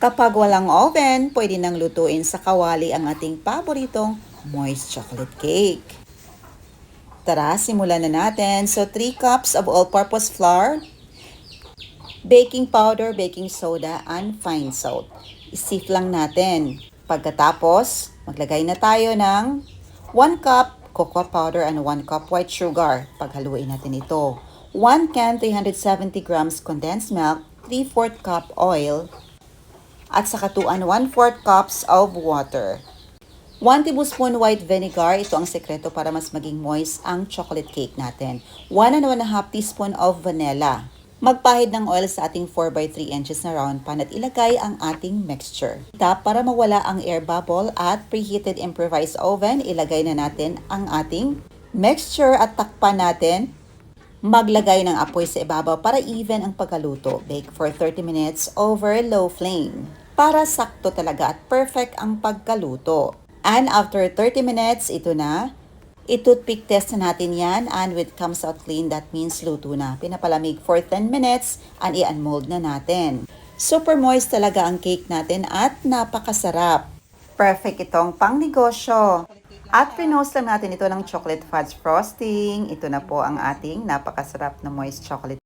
Kapag walang oven, pwede nang lutuin sa kawali ang ating paboritong moist chocolate cake. Tara, simulan na natin. So, 3 cups of all-purpose flour, baking powder, baking soda, and fine salt. Isif lang natin. Pagkatapos, maglagay na tayo ng 1 cup cocoa powder and 1 cup white sugar. Paghaluin natin ito. 1 can 370 grams condensed milk, 3/4 cup oil, at sa katuan 1/4 cups of water. 1 tablespoon white vinegar, ito ang sekreto para mas maging moist ang chocolate cake natin. 1 and 1/2 teaspoon of vanilla. Magpahid ng oil sa ating 4x3 inches na round pan at ilagay ang ating mixture. Tap para mawala ang air bubble at preheated improvised oven, ilagay na natin ang ating mixture at takpan natin. Maglagay ng apoy sa ibabaw para even ang pagkaluto. Bake for 30 minutes over low flame. Para sakto talaga at perfect ang pagkaluto. And after 30 minutes, ito na. I-toothpick test na natin yan and when it comes out clean, that means luto na. Pinapalamig for 10 minutes and i-unmold na natin. Super moist talaga ang cake natin at napakasarap. Perfect itong pang negosyo. At pinost lang natin ito ng chocolate fudge frosting. Ito na po ang ating napakasarap na moist chocolate